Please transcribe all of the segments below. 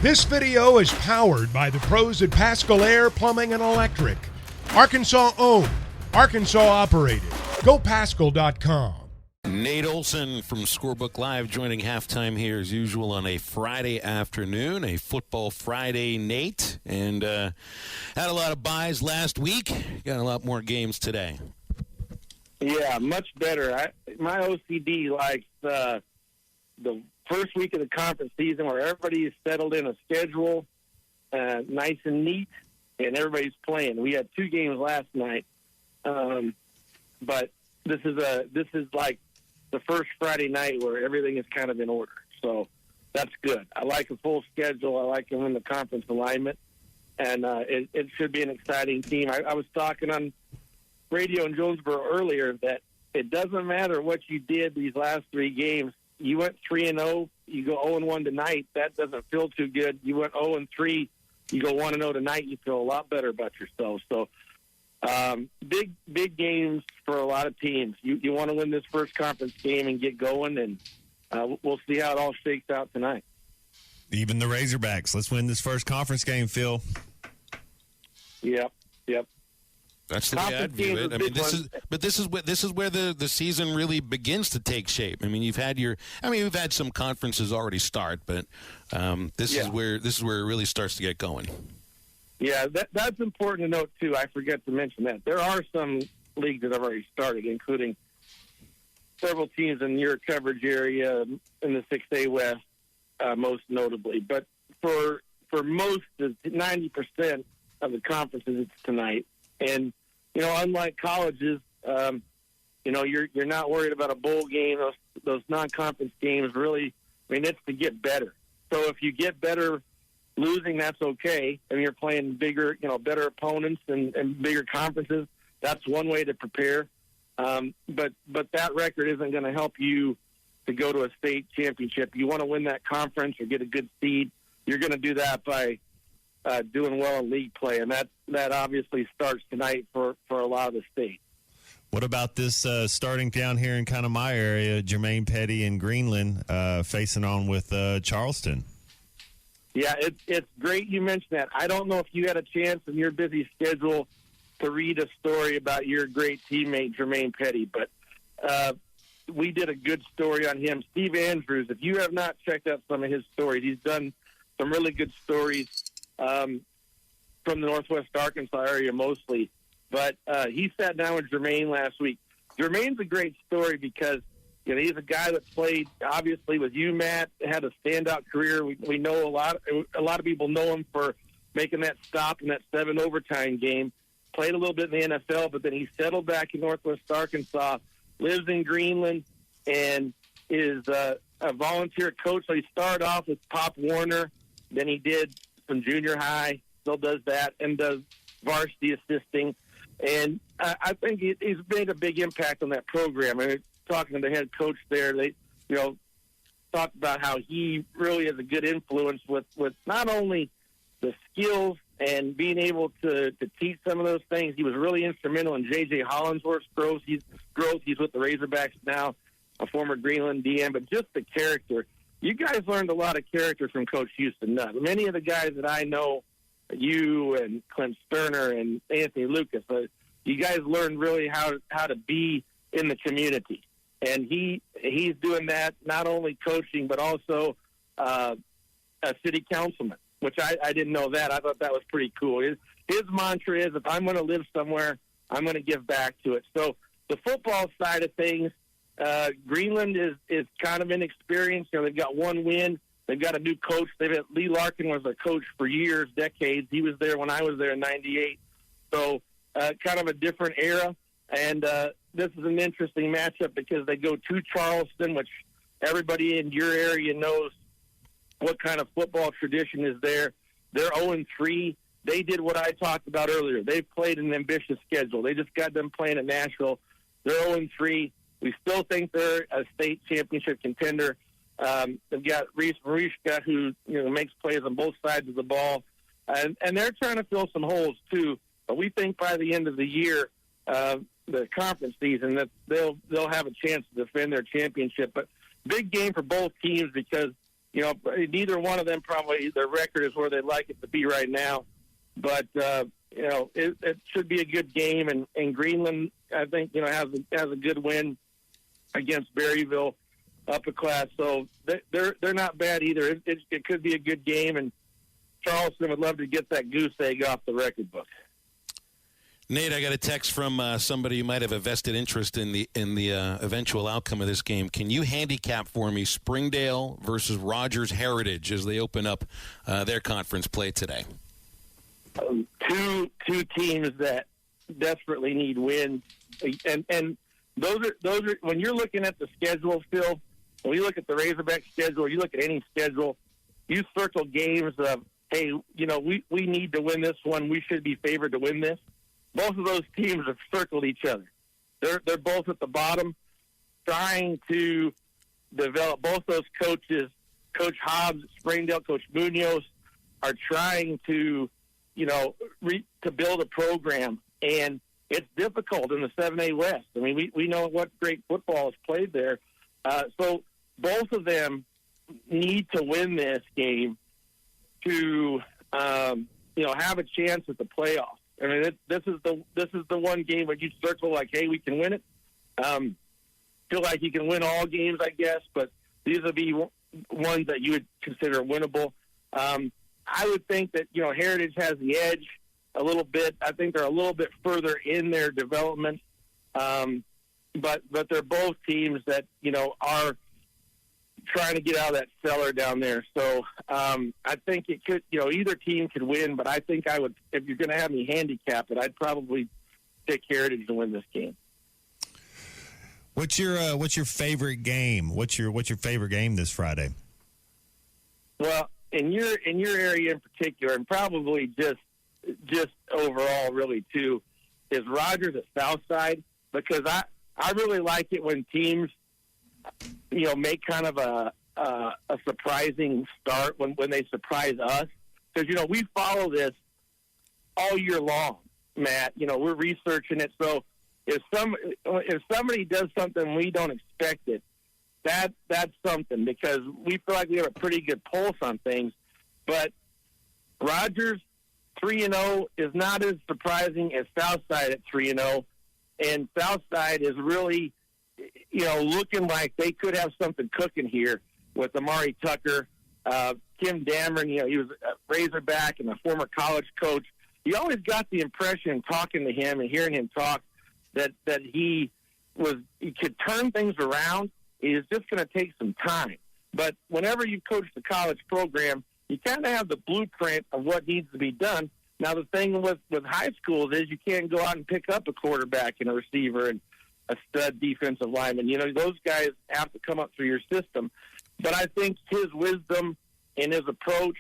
This video is powered by the pros at Pascal Air Plumbing and Electric. Arkansas owned, Arkansas operated. GoPascal.com. Nate Olson from Scorebook Live joining halftime here as usual on a Friday afternoon, a Football Friday, Nate. And had a lot of buys last week. Got a lot more games today. Yeah, much better. My OCD likes the first week of the conference season where everybody is settled in a schedule, nice and neat, and everybody's playing. We had 2 games last night, but this is like the first Friday night where everything is kind of in order. So that's good. I like a full schedule. I like them in the conference alignment, and it should be an exciting team. I was talking on radio in Jonesboro earlier that it doesn't matter what you did these last 3 games. You went 3-0, you go 0-1 tonight. That doesn't feel too good. You went 0-3, you go 1-0 tonight. You feel a lot better about yourself. So big games for a lot of teams. You want to win this first conference game and get going, and we'll see how it all shakes out tonight. Even the Razorbacks. Let's win this first conference game, Phil. Yep. That's the way I'd view it. I mean, this is where the season really begins to take shape. I mean, we've had some conferences already start, but this is where it really starts to get going. Yeah, that's important to note too. I forget to mention that there are some leagues that have already started, including several teams in your coverage area in the 6A West, most notably. But for most, 90% of the conferences, it's tonight. And, unlike colleges, you're not worried about a bowl game. Those non-conference games really, it's to get better. So if you get better losing, that's okay. And you're playing bigger, better opponents and bigger conferences. That's one way to prepare. But that record isn't going to help you to go to a state championship. You want to win that conference or get a good seed. You're going to do that by doing well in league play, and that obviously starts tonight for a lot of the state. What about this starting down here in kind of my area, Jermaine Petty and Greenland facing on with Charleston? Yeah, it's great you mentioned that. I don't know if you had a chance in your busy schedule to read a story about your great teammate, Jermaine Petty, but we did a good story on him. Steve Andrews, if you have not checked out some of his stories, he's done some really good stories from the Northwest Arkansas area mostly. But he sat down with Jermaine last week. Jermaine's a great story because he's a guy that played, obviously, with you, Matt, had a standout career. We know a lot of people know him for making that stop in that 7 overtime game. Played a little bit in the NFL, but then he settled back in Northwest Arkansas, lives in Greenland, and is a volunteer coach. So he started off with Pop Warner. Then he did some junior high, still does that, and does varsity assisting. And I think he's made a big impact on that program. I mean, talking to the head coach there, they, talked about how he really is a good influence with not only the skills and being able to teach some of those things. He was really instrumental in J.J. Hollinsworth's growth. He's with the Razorbacks now, a former Greenland DM, but just the character. You guys learned a lot of character from Coach Houston Nutt. Many of the guys that I know, you and Clint Sterner and Anthony Lucas, you guys learned really how to be in the community. And he's doing that, not only coaching, but also a city councilman, which I didn't know that. I thought that was pretty cool. His mantra is, if I'm going to live somewhere, I'm going to give back to it. So the football side of things, Greenland is kind of inexperienced. They've got 1 win. They've got a new coach. Lee Larkin was a coach for years, decades. He was there when I was there in '98. So kind of a different era. And this is an interesting matchup because they go to Charleston, which everybody in your area knows what kind of football tradition is there. They're 0-3. They did what I talked about earlier. They've played an ambitious schedule. They just got them playing at Nashville. They're 0-3. We still think they're a state championship contender. They've got Reese Marishka, who makes plays on both sides of the ball, and they're trying to fill some holes too. But we think by the end of the year, the conference season, that they'll have a chance to defend their championship. But big game for both teams because neither one of them probably their record is where they'd like it to be right now. But, it should be a good game. And Greenland, I think, has a good win against Berryville upper class. So they're not bad either. It could be a good game. And Charleston would love to get that goose egg off the record book. Nate, I got a text from somebody who might have a vested interest in the eventual outcome of this game. Can you handicap for me Springdale versus Rogers Heritage as they open up their conference play today? Two teams that desperately need wins, and those are when you're looking at the schedule, Phil. When you look at the Razorback schedule, or you look at any schedule, you circle games of, hey, we need to win this one. We should be favored to win this. Both of those teams have circled each other. They're both at the bottom, trying to develop. Both those coaches, Coach Hobbs at Springdale, Coach Munoz, are trying to, to build a program, and it's difficult in the 7A West. I mean, we know what great football is played there. So both of them need to win this game to, have a chance at the playoffs. I mean, this is the one game where you circle like, hey, we can win it. Feel like you can win all games, I guess, but these would be ones that you would consider winnable. I would think that Heritage has the edge a little bit. I think they're a little bit further in their development, but they're both teams that are trying to get out of that cellar down there. So I think it could, either team could win, but I think I would, if you're going to have me handicap it, I'd probably pick Heritage to win this game. What's your favorite game? What's your favorite game this Friday? Well, in your area in particular, and probably just overall really too, is Rogers at Southside, because I really like it when teams make kind of a surprising start when they surprise us, because we follow this all year long, Matt. We're researching it, so if somebody does something we don't expect it, that's something, because we feel like we have a pretty good pulse on things. But Rogers 3-0 is not as surprising as Southside at 3-0, and Southside is really looking like they could have something cooking here with Amari Tucker, Kim Dameron. He was a Razorback and a former college coach. You always got the impression, talking to him and hearing him talk, that he could turn things around. It's just going to take some time. But whenever you coach the college program, you kind of have the blueprint of what needs to be done. Now, the thing with high schools is you can't go out and pick up a quarterback and a receiver and a stud defensive lineman. Those guys have to come up through your system. But I think his wisdom and his approach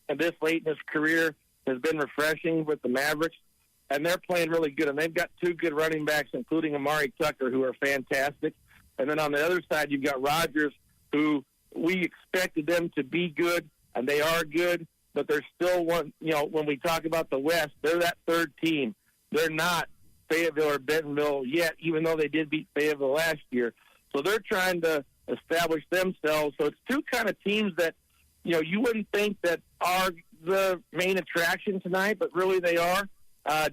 and this late in his career has been refreshing with the Mavericks, and they're playing really good. And they've got two good running backs, including Amari Tucker, who are fantastic. And then on the other side, you've got Rogers, who we expected them to be good, and they are good, but they're still one. When we talk about the West, they're that third team. They're not Fayetteville or Bentonville yet, even though they did beat Fayetteville last year. So they're trying to establish themselves. So it's two kind of teams that, you wouldn't think that are the main attraction tonight, but really they are.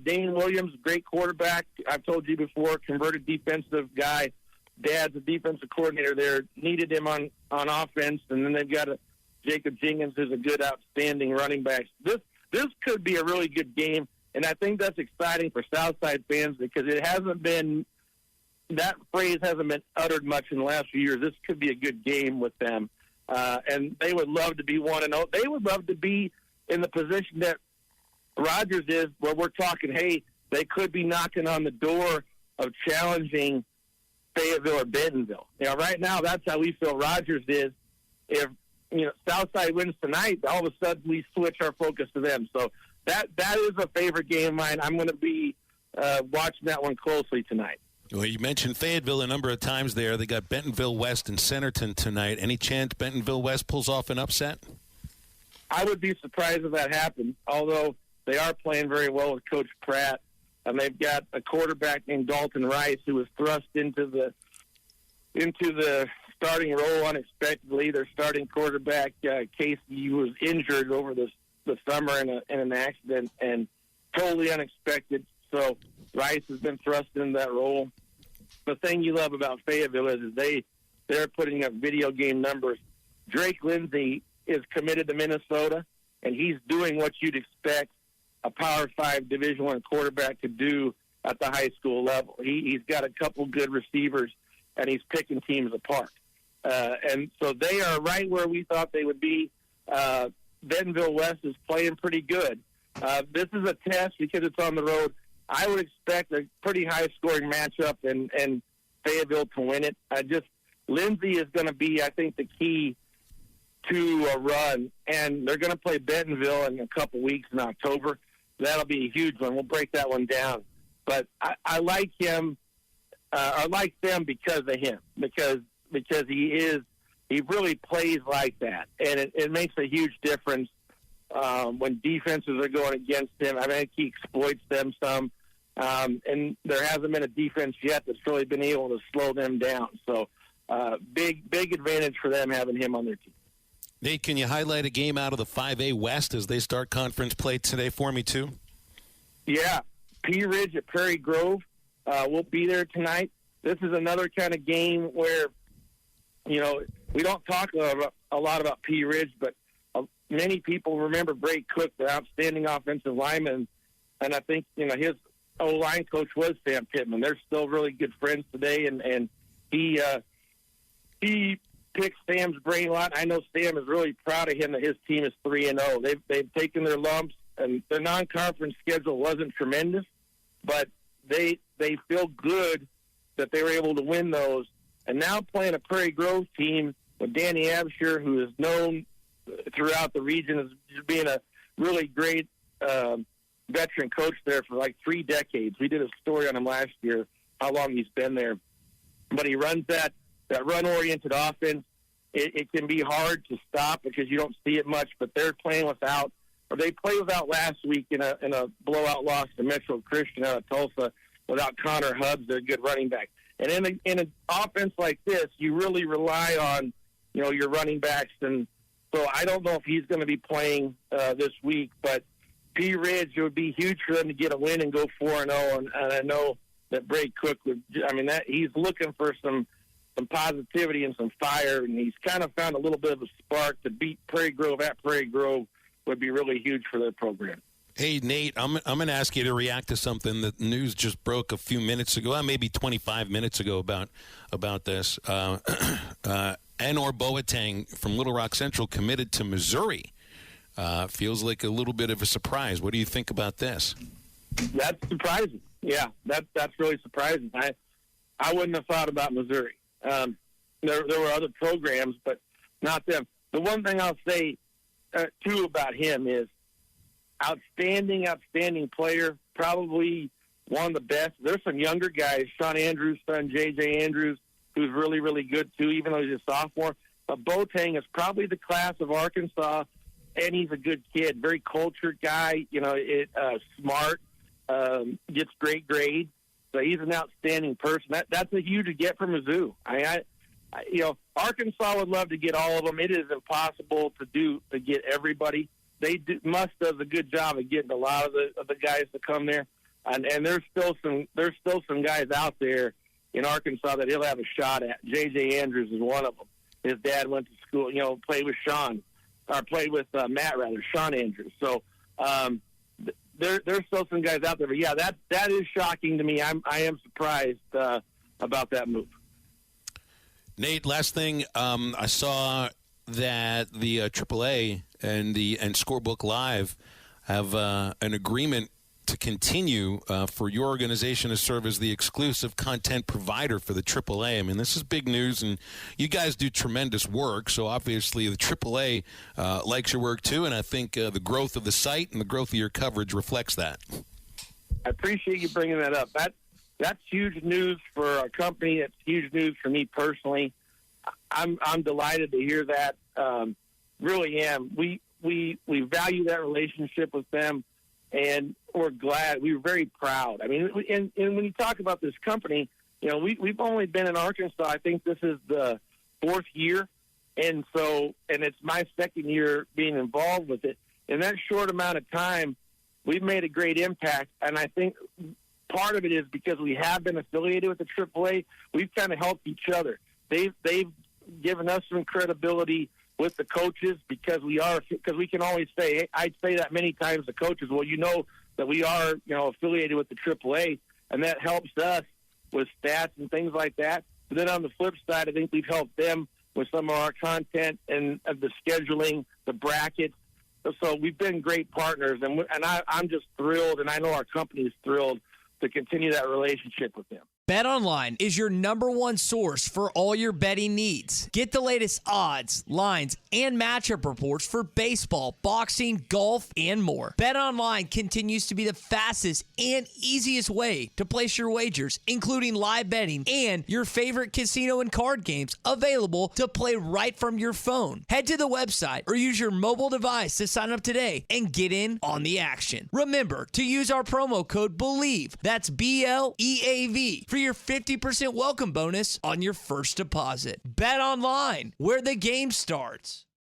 Dane Williams, great quarterback. I've told you before, converted defensive guy. Dad's a defensive coordinator there. Needed him on offense, and then they've got Jacob Jenkins, who's a good, outstanding running back. This could be a really good game. And I think that's exciting for Southside fans, because that phrase hasn't been uttered much in the last few years. This could be a good game with them. And they would love to be 1-0. They would love to be in the position that Rogers is, where we're talking, hey, they could be knocking on the door of challenging Fayetteville or Bentonville. Right now, that's how we feel Rogers is. If, Southside wins tonight, all of a sudden we switch our focus to them. So, that is a favorite game of mine. I'm going to be watching that one closely tonight. Well, you mentioned Fayetteville a number of times there. They got Bentonville West and Centerton tonight. Any chance Bentonville West pulls off an upset? I would be surprised if that happened, although they are playing very well with Coach Pratt. And they've got a quarterback named Dalton Rice, who was thrust into the starting role unexpectedly. Their starting quarterback, Casey, was injured over the summer in an accident, and totally unexpected. So Rice has been thrust into that role. The thing you love about Fayetteville is they're putting up video game numbers. Drake Lindsey is committed to Minnesota, and he's doing what you'd expect a Power 5 Division I quarterback to do at the high school level. He's got a couple good receivers, and he's picking teams apart. And so they are right where we thought they would be. Bentonville West is playing pretty good. This is a test because it's on the road. I would expect a pretty high-scoring matchup and Fayetteville to win it. Lindsey is going to be, I think, the key to a run, and they're going to play Bentonville in a couple weeks in October. That'll be a huge one. We'll break that one down. But I like him. I like them because of him, because he really plays like that, and it makes a huge difference when defenses are going against him. I think he exploits them some, and there hasn't been a defense yet that's really been able to slow them down. So big advantage for them having him on their team. Nate, can you highlight a game out of the 5A West as they start conference play today for me, too? Yeah. Pea Ridge at Prairie Grove. We'll be there tonight. This is another kind of game where, we don't talk a lot about Pea Ridge, but many people remember Bray Cook, the outstanding offensive lineman, and I think, his O-line coach was Sam Pittman. They're still really good friends today, and he picks Sam's brain a lot. I know Sam is really proud of him that his team is 3-0. They've taken their lumps, and their non-conference schedule wasn't tremendous, but they feel good that they were able to win those. And now playing a Prairie Grove team with Danny Absher, who is known throughout the region as being a really great veteran coach there for like 3 decades. We did a story on him last year, how long he's been there. But he runs that run-oriented offense. It can be hard to stop because you don't see it much, but they're playing without, or they played without last week in a blowout loss to Metro Christian out of Tulsa without Connor Hubbs, their good running back. And in an offense like this, you really rely on, your running backs. And so I don't know if he's going to be playing this week, but Pea Ridge, it would be huge for them to get a win and go 4-0. And I know that Bray Cook would, he's looking for some positivity and some fire, and he's kind of found a little bit of a spark to beat Prairie Grove at Prairie Grove would be really huge for their program. Hey, Nate, I'm going to ask you to react to something that news just broke a few minutes ago, maybe 25 minutes ago about this. Anor Boateng from Little Rock Central committed to Missouri. Feels like a little bit of a surprise. What do you think about this? That's surprising. Yeah, that's really surprising. I wouldn't have thought about Missouri. There were other programs, but not them. The one thing I'll say, too, about him is outstanding player, probably one of the best. There's some younger guys, Sean Andrews' son, J.J. Andrews, who's really, really good, too, even though he's a sophomore. But Boateng is probably the class of Arkansas, and he's a good kid, very cultured guy, smart, gets great grades. So he's an outstanding person. That's a huge get from Mizzou. Arkansas would love to get all of them. It is impossible to get everybody. Must does a good job of getting a lot of the guys to come there, and there's still some guys out there in Arkansas that he'll have a shot at. J.J. Andrews is one of them. His dad went to school, played with Matt rather, Sean Andrews. So there's still some guys out there, but yeah, that is shocking to me. I am surprised about that move. Nate, last thing, I saw that the AAA and Scorebook Live have an agreement to continue for your organization to serve as the exclusive content provider for the AAA. I mean, this is big news, and you guys do tremendous work, so obviously the AAA likes your work too, and I think the growth of the site and the growth of your coverage reflects that. I appreciate you bringing that up. That's huge news for our company. It's huge news for me personally. I'm delighted to hear that. Really am. We value that relationship with them, and we're glad. We're very proud. I mean, and when you talk about this company, we've only been in Arkansas. I think this is the 4th year. And it's my 2nd year being involved with it. In that short amount of time, we've made a great impact. And I think part of it is because we have been affiliated with the AAA, we've kind of helped each other. They've given us some credibility with the coaches because we can always say, I'd say that many times to coaches, well, that we are, affiliated with the AAA, and that helps us with stats and things like that. But then on the flip side, I think we've helped them with some of our content and the scheduling, the brackets. So we've been great partners, and I'm just thrilled, and I know our company is thrilled to continue that relationship with them. BetOnline is your #1 source for all your betting needs. Get the latest odds, lines, and matchup reports for baseball, boxing, golf, and more. BetOnline continues to be the fastest and easiest way to place your wagers, including live betting and your favorite casino and card games available to play right from your phone. Head to the website or use your mobile device to sign up today and get in on the action. Remember to use our promo code BELIEVE, that's BLEAV, for your 50% welcome bonus on your first deposit. Bet online, where the game starts.